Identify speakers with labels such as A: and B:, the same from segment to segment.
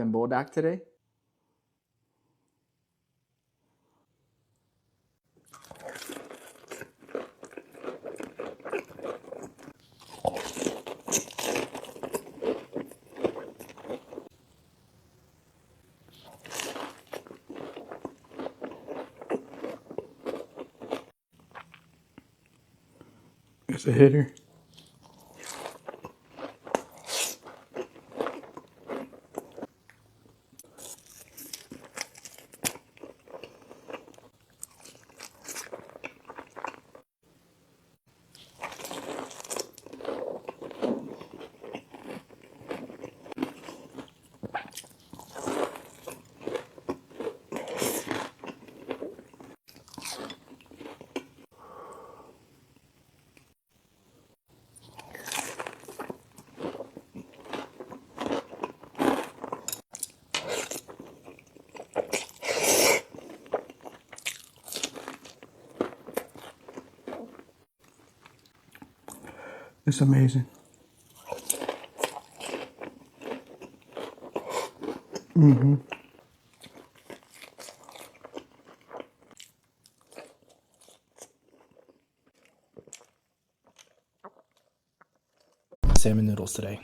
A: in Buldak today? It's a hitter. It's amazing. Salmon noodles today.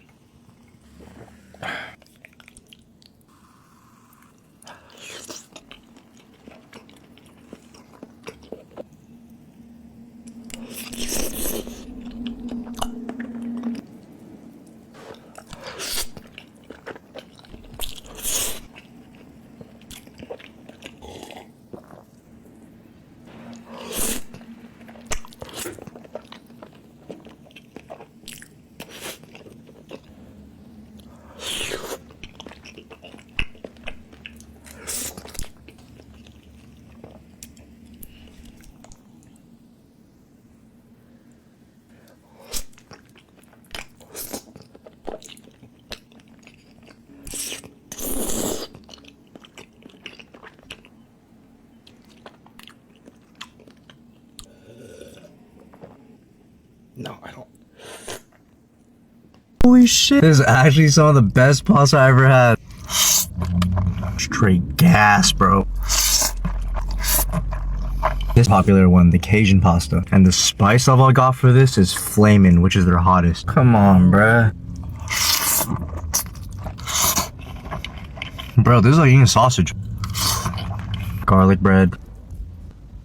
A: No, I don't. Holy shit. This is actually some of the best pasta I ever had. Straight gas, bro. This popular one, the Cajun pasta. And the spice level I got for this is flamin', which is their hottest. Come on, bruh. Bro, this is like eating sausage. Garlic bread.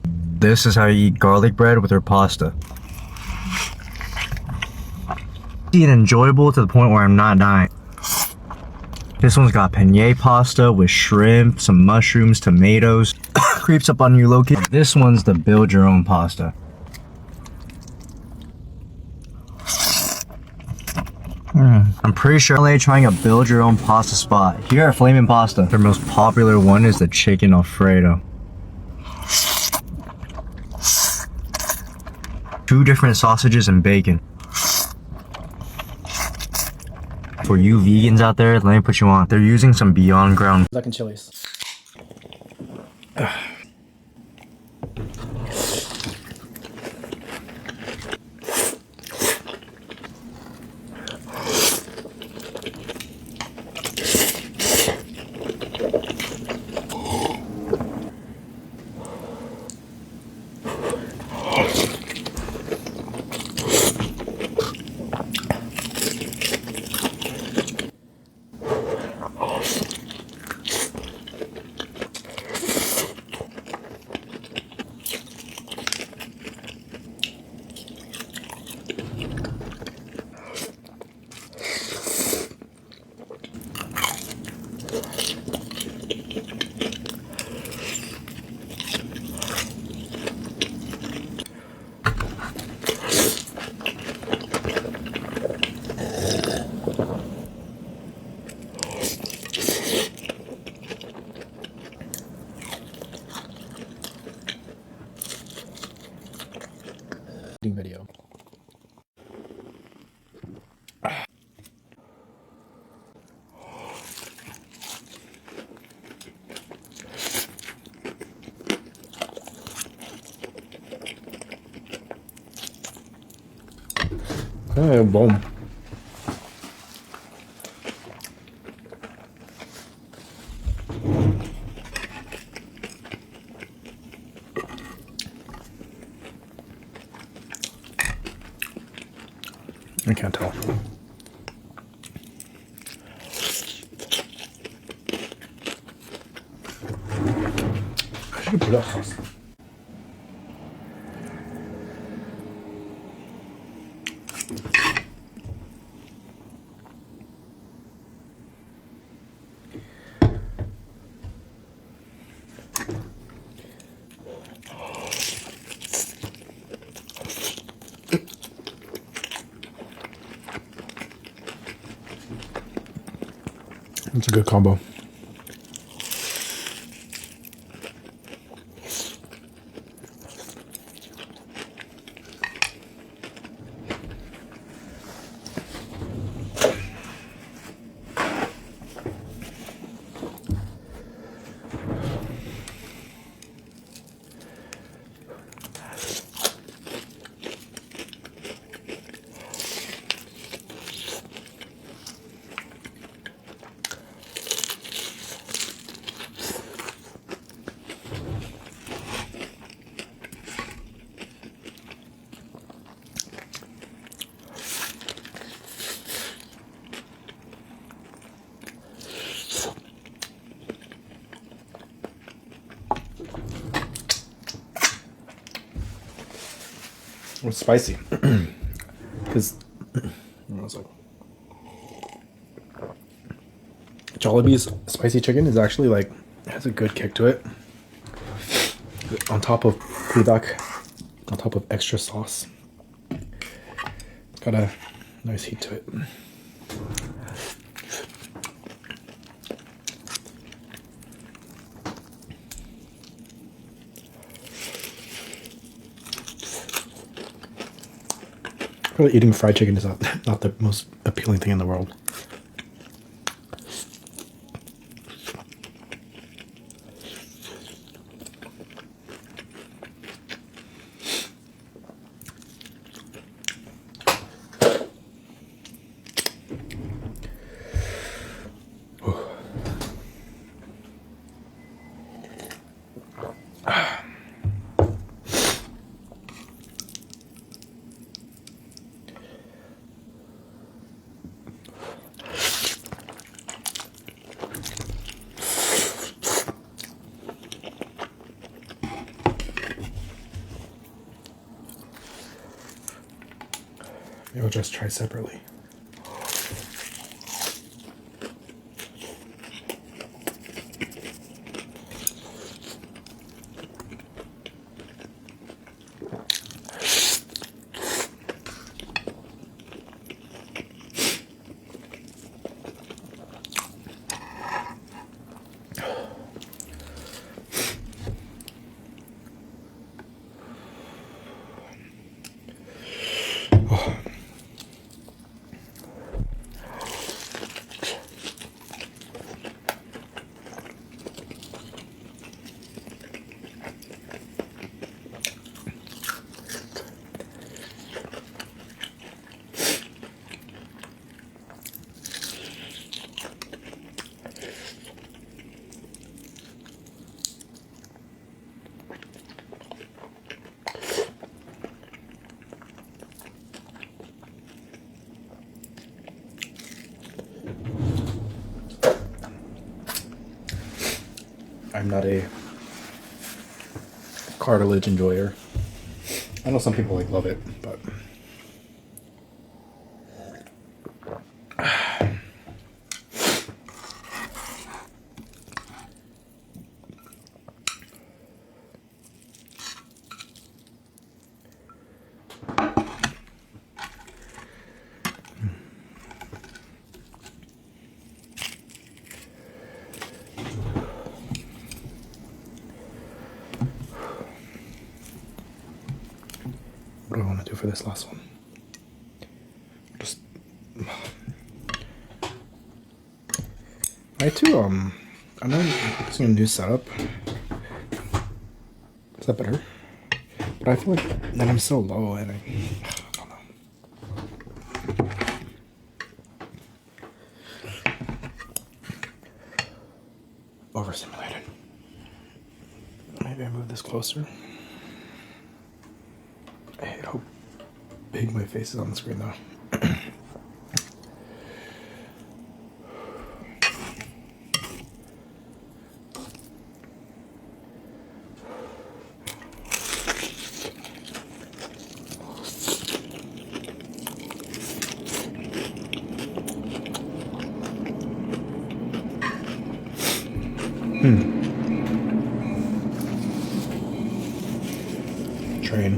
A: This is how you eat garlic bread with their pasta. It's enjoyable to the point where I'm not dying. This one's got penne pasta with shrimp, some mushrooms, tomatoes. Creeps up on you low-key. This one's the build your own pasta. I'm pretty sure LA trying a build your own pasta spot. Here at Flamin' Pasta, their most popular one is the chicken Alfredo. 2 different sausages and bacon. For you vegans out there, let me put you on. They're using some Beyond Ground
B: Duck chilies. Video. Boom. I can't tell. I should put up. It's a good combo. It's spicy because Jollibee's spicy chicken is actually like has a good kick to it. On top of Buldak, on top of extra sauce, it's got a nice heat to it. Probably eating fried chicken is not the most appealing thing in the world. Maybe I'll just try separately. I'm not a cartilage enjoyer. I know some people like love it, but what do I want to do for this last one? Just I too I know I'm using a new setup. Is that better? But I feel like that I'm so low and I don't know. Overstimulated. Maybe I move this closer. I hate how big my face is on the screen though. Train.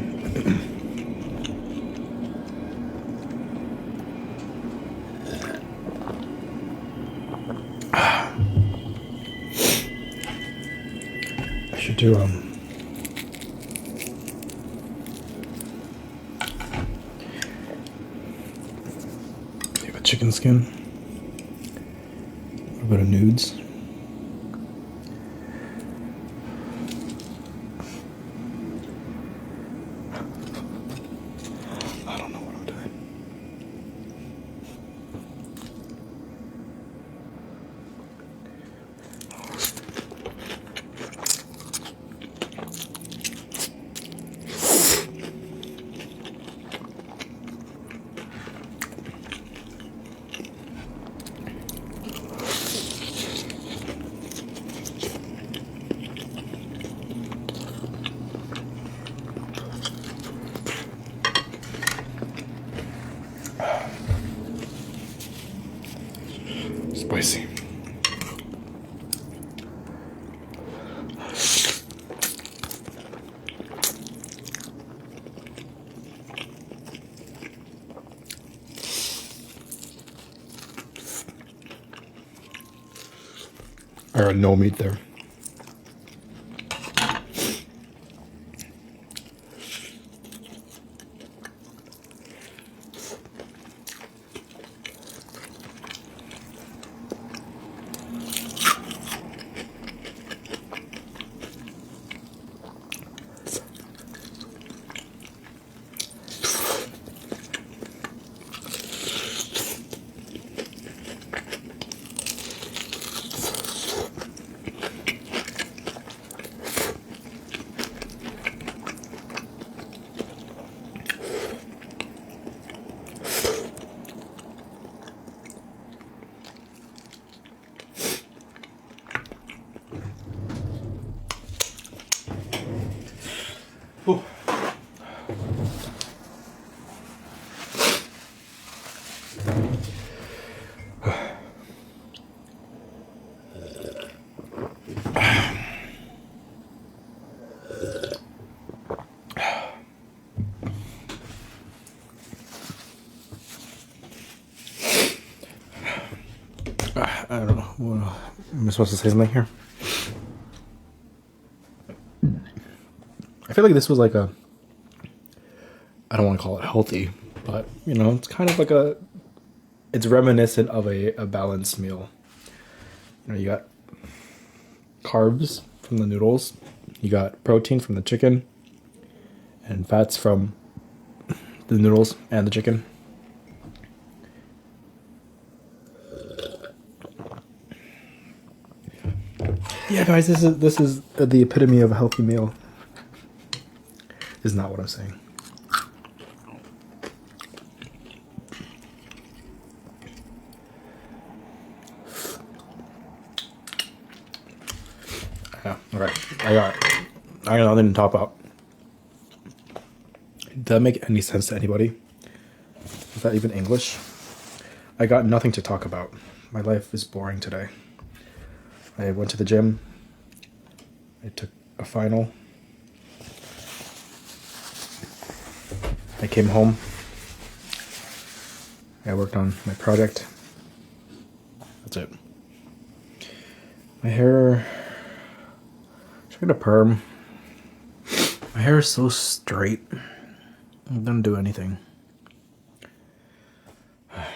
B: I should do take a chicken skin, a bit of nudes. I don't know what I'm doing. Spicy. I got no meat there. Ooh. I don't know. What am I supposed to say something here? I feel like this was like a, I don't want to call it healthy, but you know, it's kind of like a, it's reminiscent of a balanced meal. You know, you got carbs from the noodles, you got protein from the chicken, and fats from the noodles and the chicken. Yeah, guys, this is the epitome of a healthy meal. Is not what I'm saying. Yeah, okay. I got nothing to top out. Did that make any sense to anybody? Is that even English? I got nothing to talk about. My life is boring today. I went to the gym. I took a final. I came home. I worked on my project. That's it. My hair, should I get a perm? My hair is so straight. It doesn't do anything. I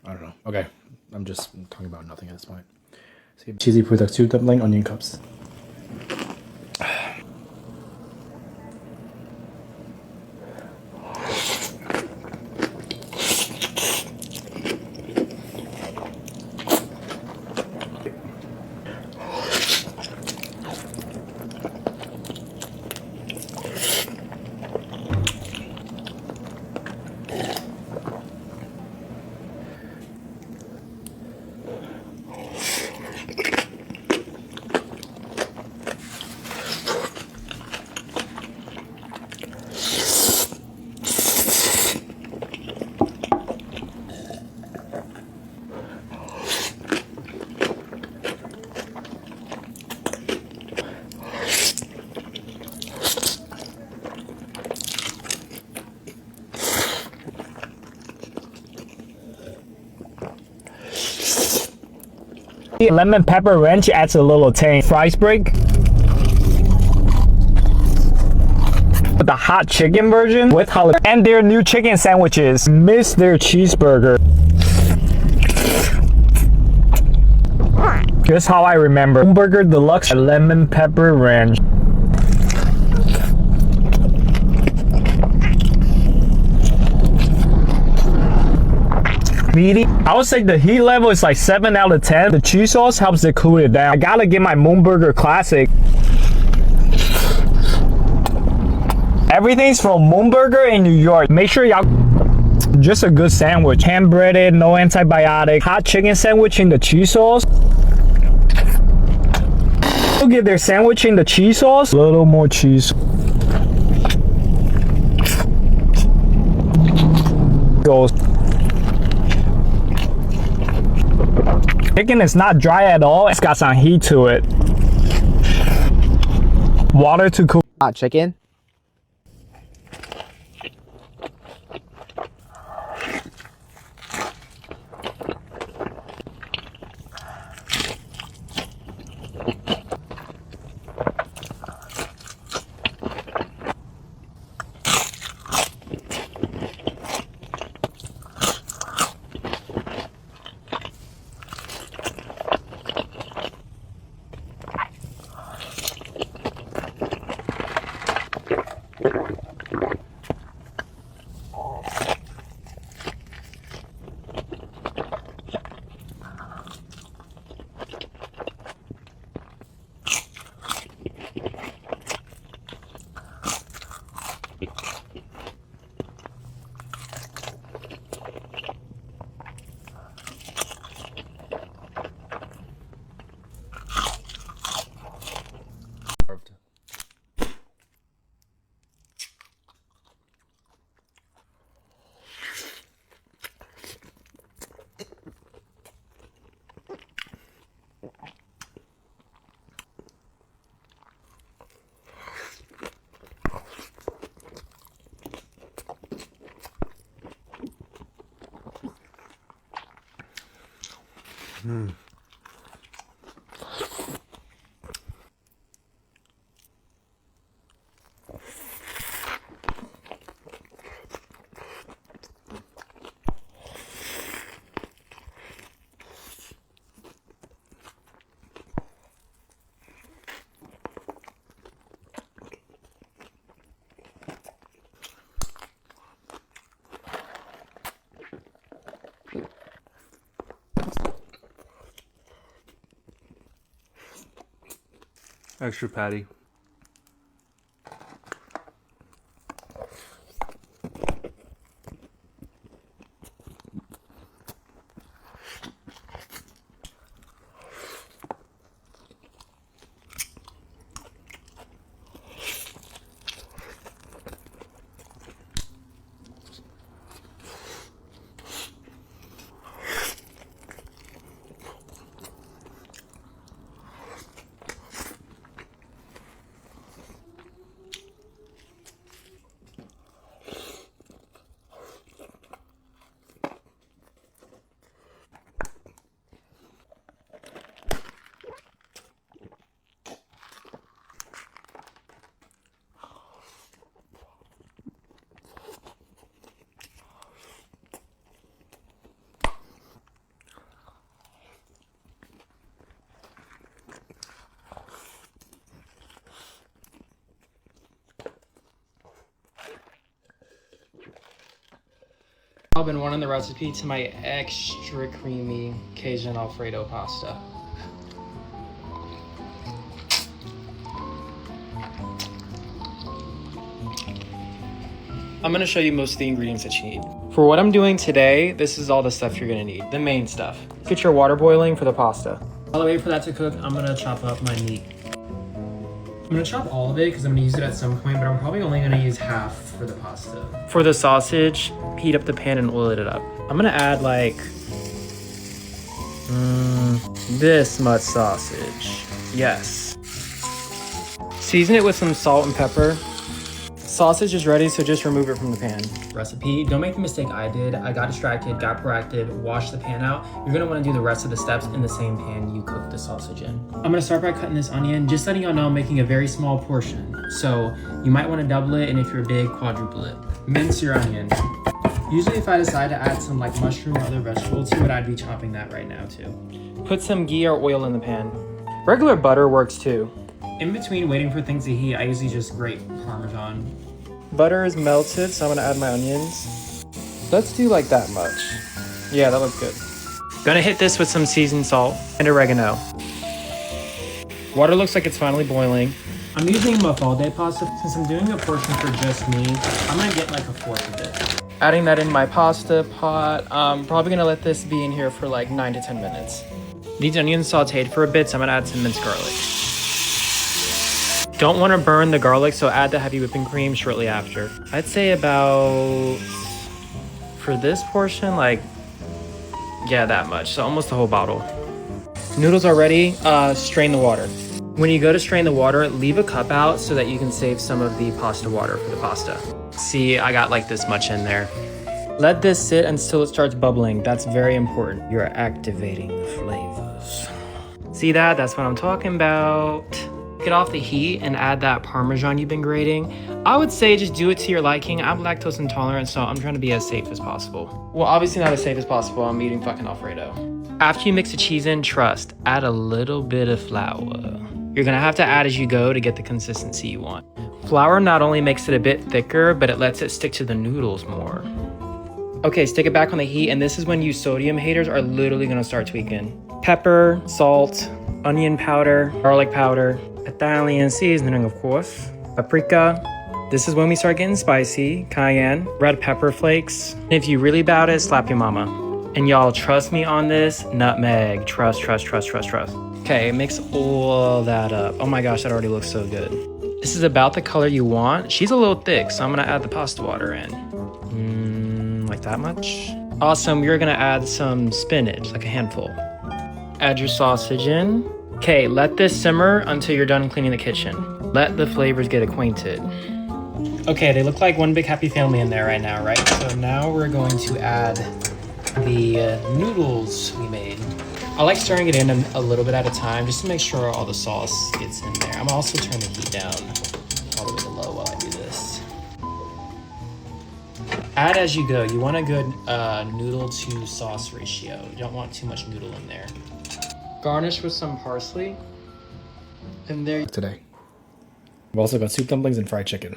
B: don't know. Okay, I'm just talking about nothing at this point. See, cheesy Buldak soup dumpling, onion cups.
C: The lemon pepper ranch adds a little tang. Fries break. The hot chicken version with jalapeno. And their new chicken sandwiches. Miss their cheeseburger. Just how I remember. Burger Deluxe lemon pepper ranch. Meaty. I would say the heat level is like 7 out of 10. The cheese sauce helps to cool it down. I gotta get my Moonburger Classic. Everything's from Moonburger in New York. Make sure y'all just a good sandwich. Hand breaded, no antibiotic. Hot chicken sandwich in the cheese sauce. We'll get their sandwich in the cheese sauce. A little more cheese. Goes. Chicken is not dry at all. It's got some heat to it. Water to cook.
D: Hot chicken.
E: Extra patty.
F: I've been wanting the recipe to my extra creamy Cajun Alfredo pasta. I'm gonna show you most of the ingredients that you need. For what I'm doing today, this is all the stuff you're gonna need. The main stuff. Get your water boiling for the pasta. While I wait for that to cook, I'm gonna chop up my meat. I'm gonna chop all of it because I'm gonna use it at some point, but I'm probably only gonna use half for the pasta. For the sausage, heat up the pan and oil it up. I'm gonna add like this much sausage. Yes. Season it with some salt and pepper. Sausage is ready, so just remove it from the pan. Recipe, don't make the mistake I did. I got distracted, got proactive, washed the pan out. You're gonna wanna do the rest of the steps in the same pan you cooked the sausage in. I'm gonna start by cutting this onion, just letting y'all know I'm making a very small portion. So you might wanna double it, and if you're big, quadruple it. Mince your onion. Usually if I decide to add some like mushroom or other vegetable to it, I'd be chopping that right now too. Put some ghee or oil in the pan. Regular butter works too. In between waiting for things to heat, I usually just grate Parmesan. Butter is melted, so I'm gonna add my onions. Let's do like that much. Yeah, that looks good. Gonna hit this with some seasoned salt and oregano. Water looks like it's finally boiling. I'm using mafalde pasta. Since I'm doing a portion for just me, I'm gonna get like a fourth of it. Adding that in my pasta pot. I'm probably gonna let this be in here for like 9 to 10 minutes. These onions sauteed for a bit, so I'm gonna add some minced garlic. Don't want to burn the garlic, so add the heavy whipping cream shortly after. I'd say about, for this portion, like, yeah, that much. So almost the whole bottle. Noodles are ready, strain the water. When you go to strain the water, leave a cup out so that you can save some of the pasta water for the pasta. See, I got like this much in there. Let this sit until it starts bubbling. That's very important. You're activating the flavors. See that? That's what I'm talking about. Get off the heat and add that Parmesan you've been grating. I would say just do it to your liking. I'm lactose intolerant, so I'm trying to be as safe as possible. Well, obviously not as safe as possible. I'm eating fucking Alfredo. After you mix the cheese in, trust, add a little bit of flour. You're gonna have to add as you go to get the consistency you want. Flour not only makes it a bit thicker, but it lets it stick to the noodles more. Okay, stick it back on the heat, and this is when you sodium haters are literally gonna start tweaking. Pepper, salt, onion powder, garlic powder, Italian seasoning, of course, paprika. This is when we start getting spicy, cayenne, red pepper flakes. And if you really bout it, slap your mama. And y'all trust me on this, nutmeg, trust. Okay, mix all that up. Oh my gosh, that already looks so good. This is about the color you want. She's a little thick, so I'm gonna add the pasta water in. Like that much. Awesome, you're gonna add some spinach, like a handful. Add your sausage in. Okay, let this simmer until you're done cleaning the kitchen. Let the flavors get acquainted. Okay, they look like one big happy family in there right now, right? So now we're going to add the noodles we made. I like stirring it in a little bit at a time just to make sure all the sauce gets in there. I'm also turning the heat down all the way to low while I do this. Add as you go. You want a good noodle to sauce ratio. You don't want too much noodle in there. Garnish with some parsley. And there.
B: Today. I've also got soup dumplings and fried chicken.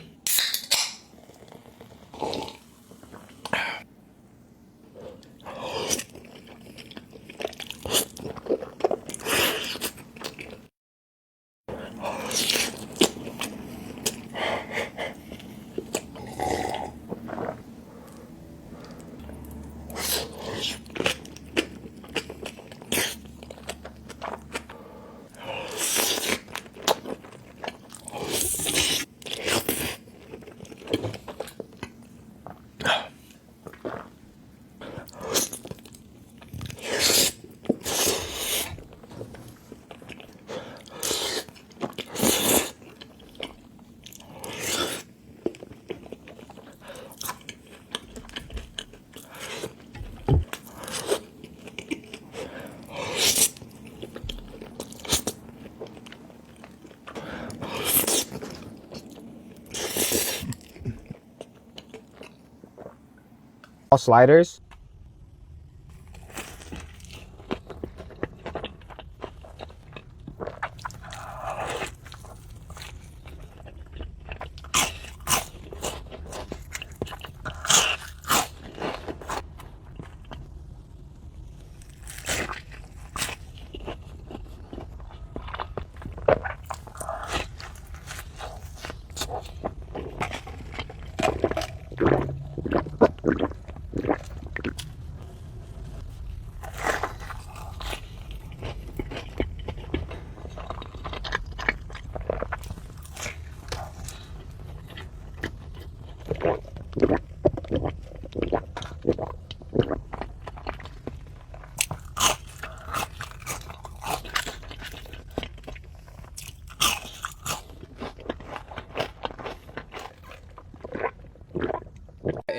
C: Sliders.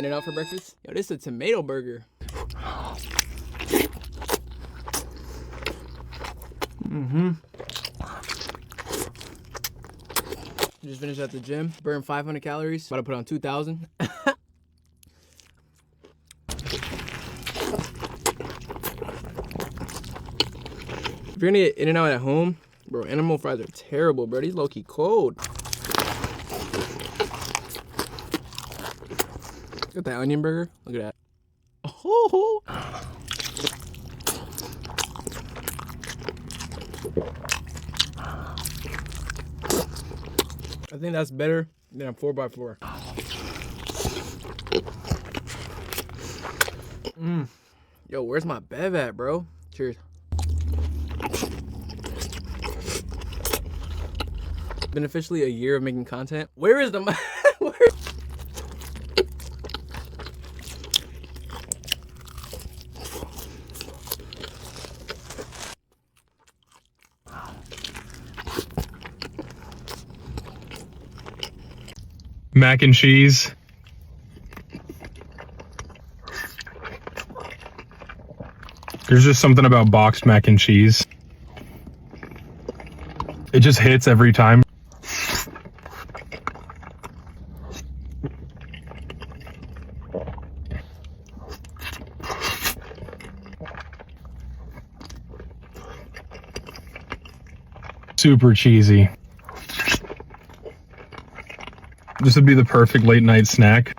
D: In-N-Out for breakfast. Yo, this is a tomato burger. Just finished at the gym. Burned 500 calories. About to put on 2,000. If you're gonna get In-N-Out at home, bro, animal fries are terrible, bro. These low-key cold. Look at that onion burger. Look at that. Oh. I think that's better than a 4x4. Yo, where's my bev at, bro? Cheers. Been officially a year of making content. Where is the where?
G: Mac and cheese. There's just something about boxed mac and cheese. It just hits every time. Super cheesy. This would be the perfect late night snack.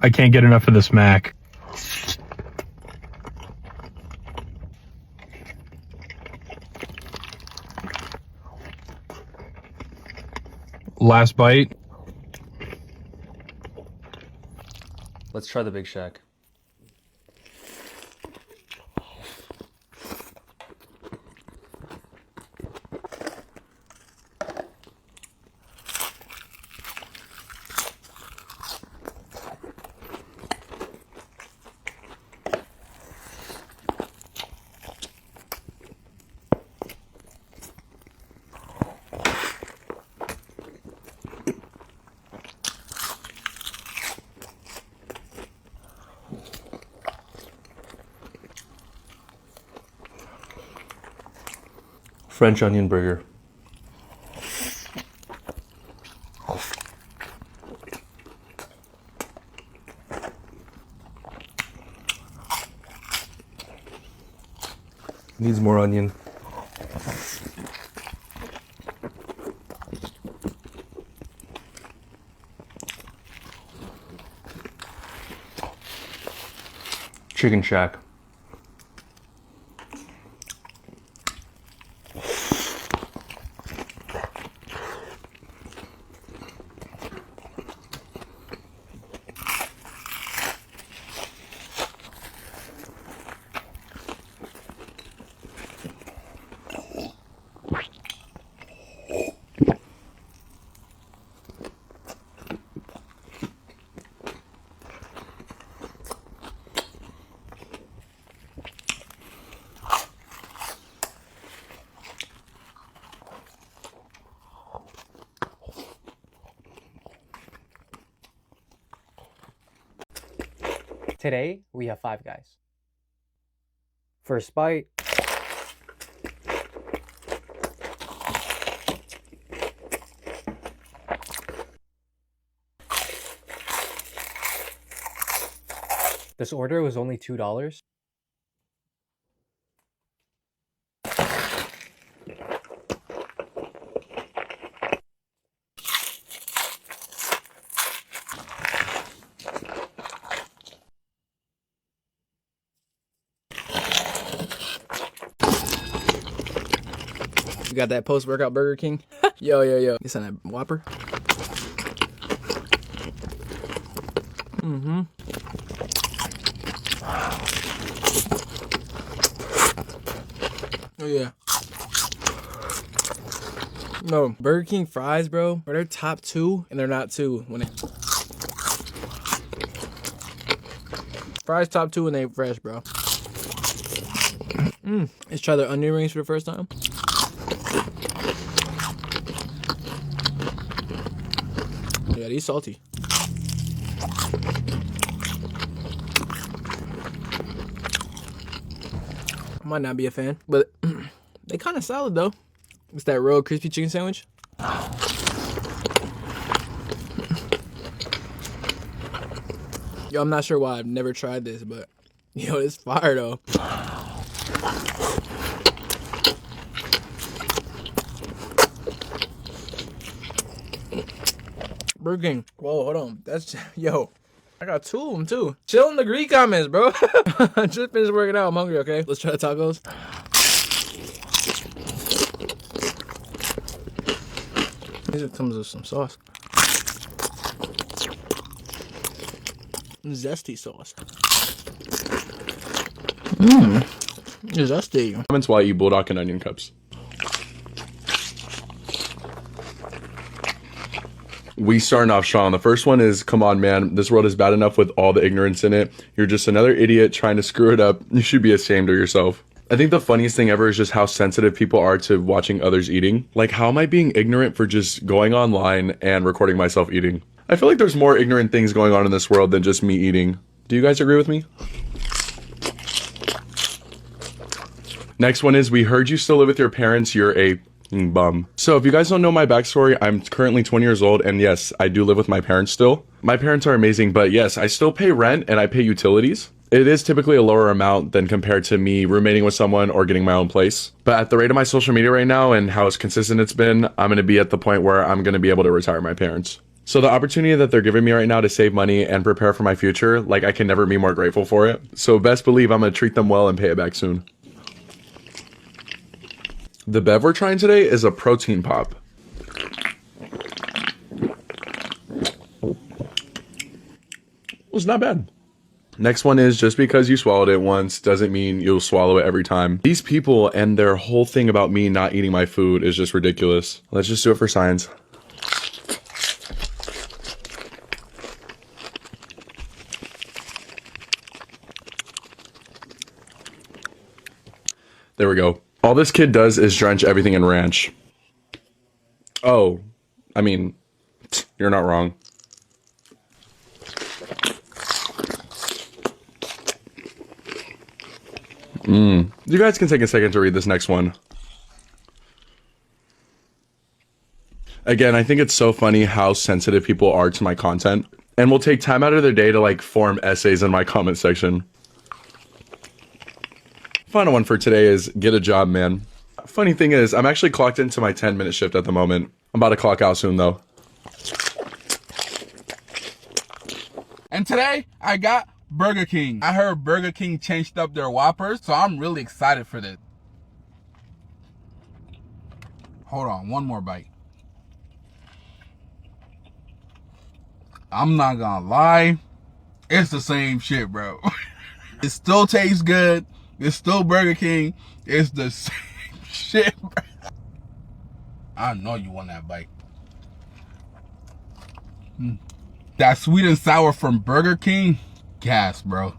G: I can't get enough of this mac. Last bite.
E: Let's try the Big Shack. French onion burger. Needs more onion. Chicken Shack.
F: Today, we have 5 guys. First bite. This order was only $2.
D: You got that post-workout Burger King? Yo. It's on a Whopper. Oh yeah. No, Burger King fries, bro. They're top 2 and they're not 2 when it. Fries top 2 and they fresh, bro. Let's try the onion rings for the first time. Yeah, these salty. I might not be a fan, but they kind of solid though. It's that real crispy chicken sandwich. Yo, I'm not sure why I've never tried this, but yo, it's fire though. Burger King. Whoa, hold on. That's, yo, I got two of them too. Chill in the Greek comments, bro. I just finished working out. I'm hungry, okay? Let's try the tacos. These comes with some sauce. Zesty sauce. Zesty.
H: Comments while I eat Buldak and onion cups. We starting off strong. The first one is, come on, man. This world is bad enough with all the ignorance in it. You're just another idiot trying to screw it up. You should be ashamed of yourself. I think the funniest thing ever is just how sensitive people are to watching others eating. Like, how am I being ignorant for just going online and recording myself eating? I feel like there's more ignorant things going on in this world than just me eating. Do you guys agree with me? Next one is, we heard you still live with your parents. You're a bum. So if you guys don't know my backstory, I'm currently 20 years old, and yes, I do live with my parents still. My parents are amazing, but yes, I still pay rent and I pay utilities. It is typically a lower amount than compared to me roommating with someone or getting my own place. But at the rate of my social media right now and how consistent it's been, I'm going to be at the point where I'm going to be able to retire my parents. So the opportunity that they're giving me right now to save money and prepare for my future, like, I can never be more grateful for it. So best believe I'm going to treat them well and pay it back soon. The bev we're trying today is a protein pop. It's not bad. Next one is, just because you swallowed it once doesn't mean you'll swallow it every time. These people and their whole thing about me not eating my food is just ridiculous. Let's just do it for science. There we go. All this kid does is drench everything in ranch. Oh, I mean, you're not wrong. You guys can take a second to read this next one. Again, I think it's so funny how sensitive people are to my content, and will take time out of their day to, like, form essays in my comment section. Final one for today is, get a job, man. Funny thing is, I'm actually clocked into my 10-minute shift at the moment. I'm about to clock out soon, though.
I: And today, I got Burger King. I heard Burger King changed up their Whoppers, so I'm really excited for this. Hold on, one more bite. I'm not gonna lie, it's the same shit, bro. It still tastes good. It's still Burger King. It's the same shit, bro. I know you want that bite. That sweet and sour from Burger King, gas, bro.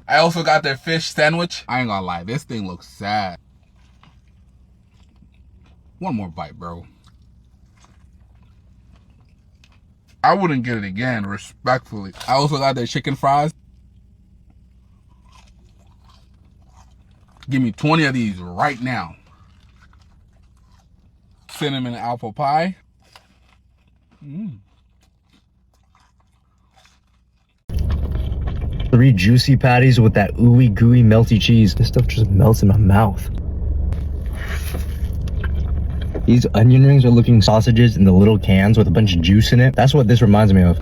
I: I also got their fish sandwich. I ain't gonna lie, this thing looks sad. One more bite, bro. I wouldn't get it again, respectfully. I also got their chicken fries. Give me 20 of these right now. Cinnamon apple pie.
A: 3 juicy patties with that ooey gooey melty cheese. This stuff just melts in my mouth. These onion rings are looking sausages in the little cans with a bunch of juice in it. That's what this reminds me of.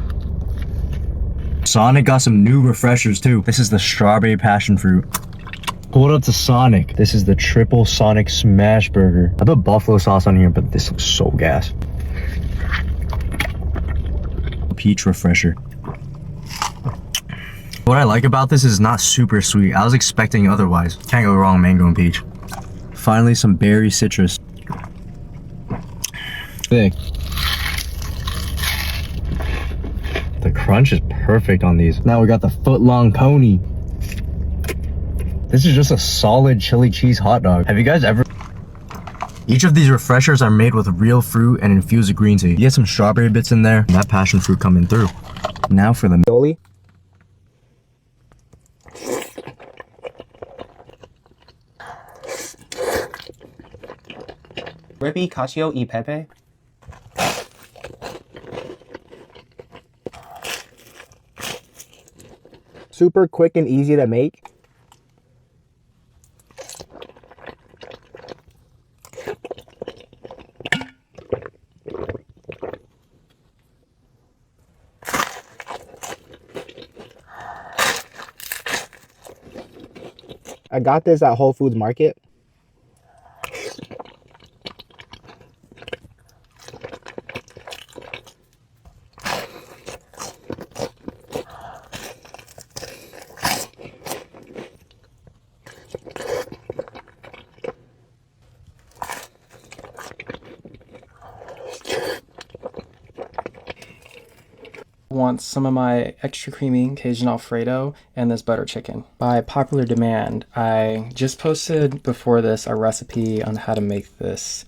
A: Sonic got some new refreshers too. This is the strawberry passion fruit. Hold up to Sonic. This is the triple Sonic smash burger. I put buffalo sauce on here, but this looks so gas. Peach refresher. What I like about this is not super sweet. I was expecting otherwise. Can't go wrong, mango and peach. Finally, some berry citrus. thick. The crunch is perfect on these. Now we got the foot-long coney. This is just a solid chili cheese hot dog. Have you guys ever... Each of these refreshers are made with real fruit and infused green tea. You get some strawberry bits in there, and that passion fruit coming through. Now for the aioli.
J: Rippy, cacio y pepe.
A: Super quick and easy to make. I got this at Whole Foods Market.
F: Want some of my extra creamy Cajun Alfredo and this butter chicken. By popular demand, I just posted before this a recipe on how to make this.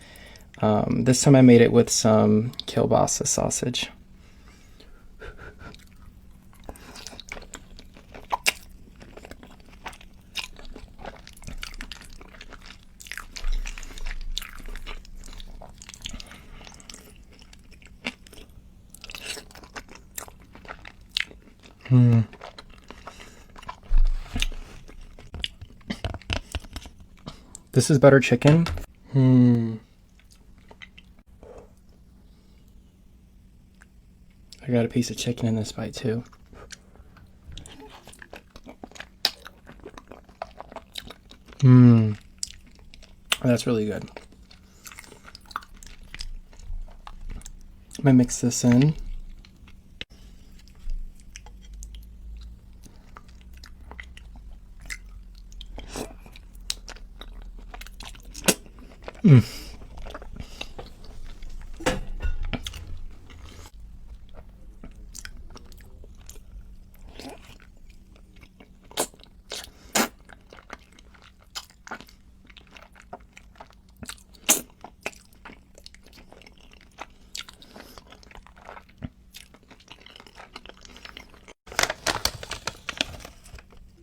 F: This time I made it with some kielbasa sausage. This is butter chicken. I got a piece of chicken in this bite too. That's really good. I'm gonna mix this in.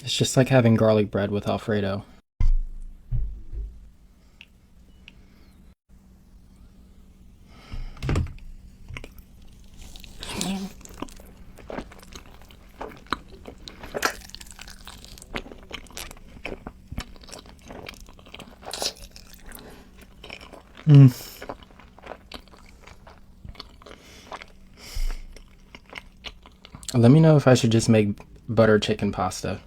F: It's just like having garlic bread with Alfredo. Let me know if I should just make butter chicken pasta.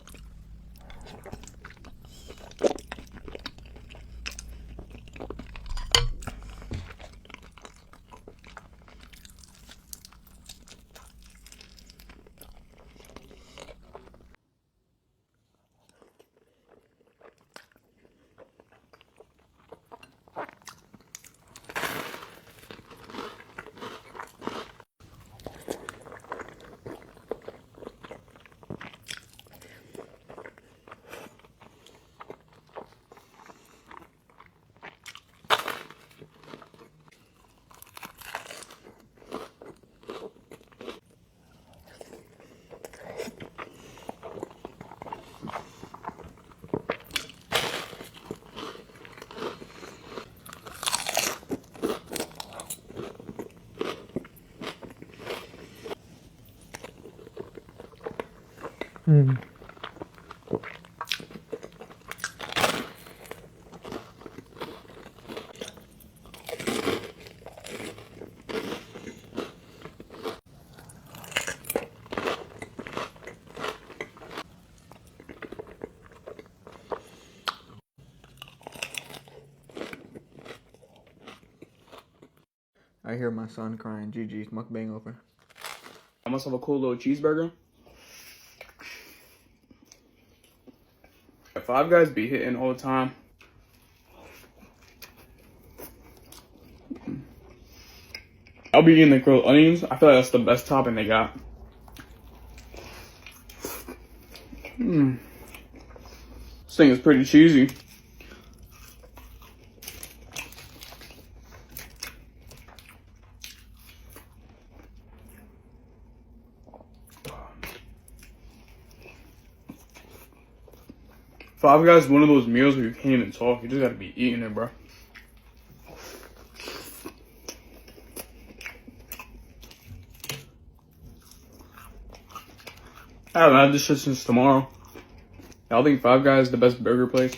K: I hear my son crying. GG's mukbang over. I must have a cool little cheeseburger. Five Guys be hitting all the time. I'll be eating the grilled onions. I feel like that's the best topping they got. This thing is pretty cheesy. Five Guys is one of those meals where you can't even talk. You just gotta be eating it, bro. I haven't had this shit since tomorrow. I think Five Guys is the best burger place.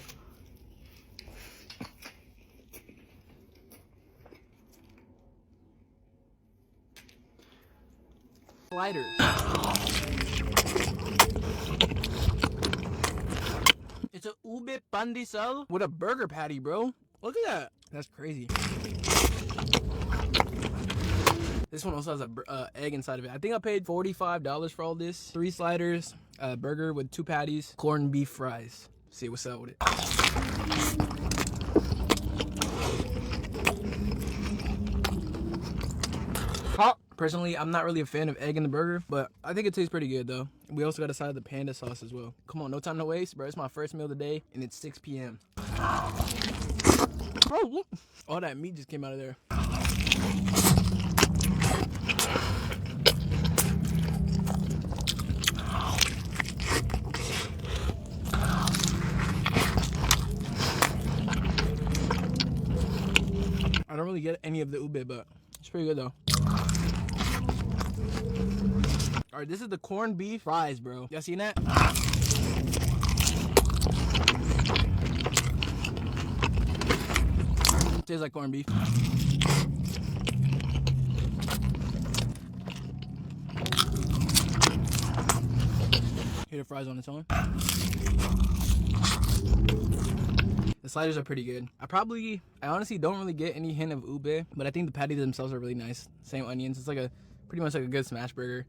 D: Slider. It's a ube pandesal with a burger patty, bro. Look at that. That's crazy. This one also has a egg inside of it. I think I paid $45 for all this. 3 sliders, a burger with 2 patties, corned beef fries. See what's up with it. Personally, I'm not really a fan of egg in the burger, but I think it tastes pretty good though. We also got a side of the panda sauce as well. Come on, no time to waste, bro. It's my first meal of the day, and it's 6 p.m. Bro, all that meat just came out of there. I don't really get any of the ube, but it's pretty good though. Alright, this is the corned beef fries, bro. Y'all seen that? Tastes like corned beef. Here the fries on its own. The sliders are pretty good. I honestly don't really get any hint of ube, but I think the patties themselves are really nice. Same onions. It's like pretty much like a good smash burger.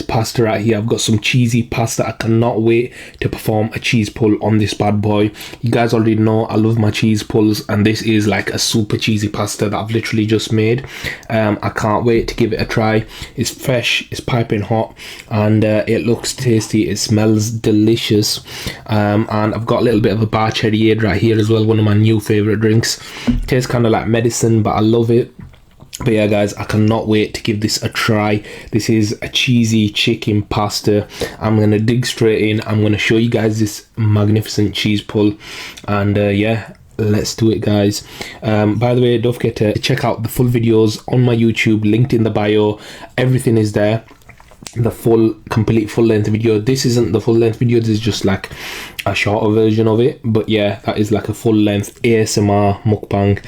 L: Pasta right here. I've got some cheesy pasta. I cannot wait to perform a cheese pull on this bad boy. You guys already know I love my cheese pulls, and this is like a super cheesy pasta that I've literally just made. I can't wait to give it a try. It's fresh, it's piping hot, and it looks tasty. It smells delicious, and I've got a little bit of a bar cherryade right here as well, one of my new favorite drinks. Tastes kind of like medicine, but I love it. But yeah guys, I cannot wait to give this a try. This is a cheesy chicken pasta. I'm gonna dig straight in. I'm gonna show you guys this magnificent cheese pull, and yeah, let's do it guys. By the way, don't forget to check out the full videos on my YouTube, linked in the bio. Everything is there. The complete full-length video. This isn't the full-length video, this is just like a shorter version of it, but yeah, that is like a full-length ASMR mukbang,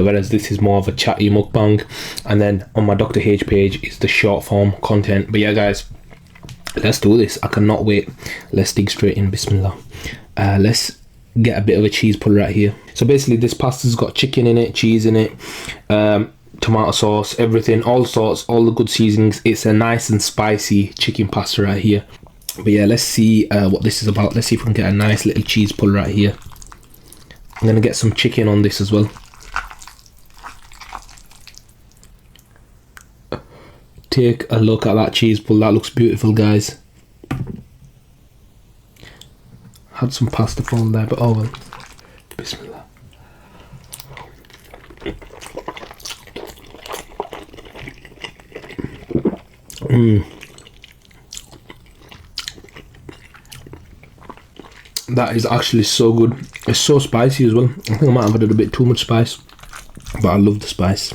L: whereas this is more of a chatty mukbang. And then on my Dr. H page is the short form content. But yeah guys, let's do this. I cannot wait. Let's dig straight in. Bismillah. Let's get a bit of a cheese pull right here. So basically this pasta's got chicken in it, cheese in it, tomato sauce, everything, all sorts, all the good seasonings. It's a nice and spicy chicken pasta right here. But yeah, let's see what this is about. Let's see if we can get a nice little cheese pull right here. I'm gonna get some chicken on this as well. Take a look at that cheese pull. That looks beautiful guys. had some pasta fall there, but oh well. Bismillah. That is actually so good. It's so spicy as well. I think I might have added a bit too much spice, but I love the spice.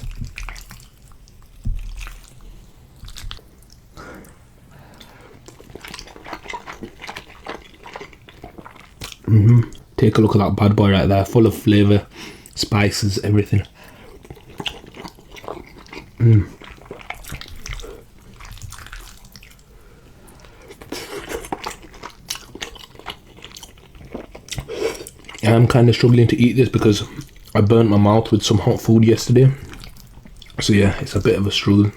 L: Take a look at that bad boy right there, full of flavour, spices, everything. I'm kind of struggling to eat this because I burnt my mouth with some hot food yesterday. So yeah, it's a bit of a struggle.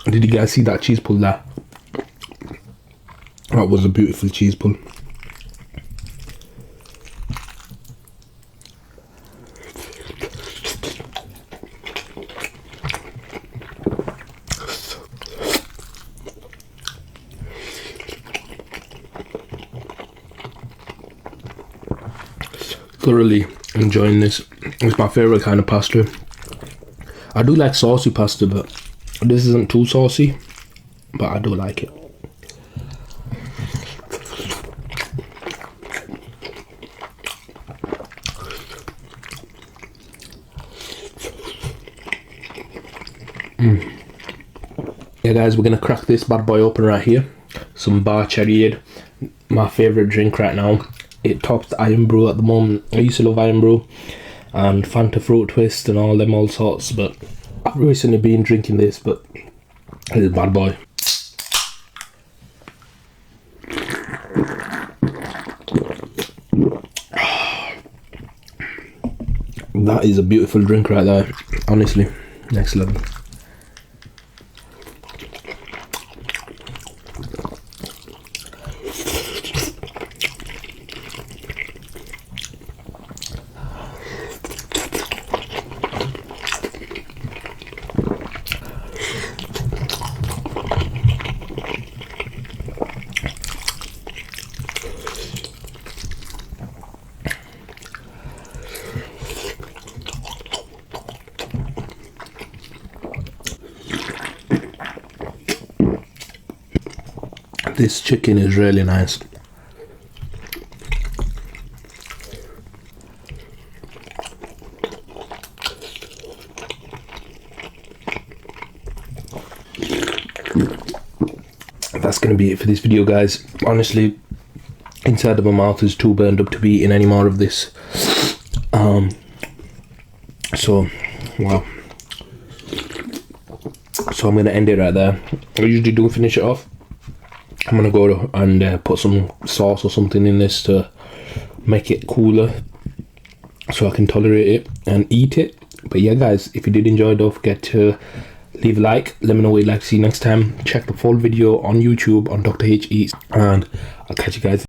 L: Did you guys see that cheese pull there? That was a beautiful cheese pull. Thoroughly enjoying this. It's my favourite kind of pasta. I do like saucy pasta, but this isn't too saucy, but I do like it. Yeah guys, we're gonna crack this bad boy open right here. Some bar cherryade, my favourite drink right now. It tops the Iron Brew at the moment. I used to love Iron Brew and Fanta Fruit Twist and all them all sorts, but I've recently been drinking this, but it's a bad boy. That is a beautiful drink right there, honestly, next level. This chicken is really nice. That's gonna be it for this video, guys. Honestly, inside of my mouth is too burned up to be eating any more of this. So wow. So I'm gonna end it right there. I usually do finish it off. I'm gonna go and put some sauce or something in this to make it cooler so I can tolerate it and eat it. But yeah guys, if you did enjoy, don't forget to leave a like, let me know what you'd like to see next time. Check the full video on YouTube on Dr. H Eats, and I'll catch you guys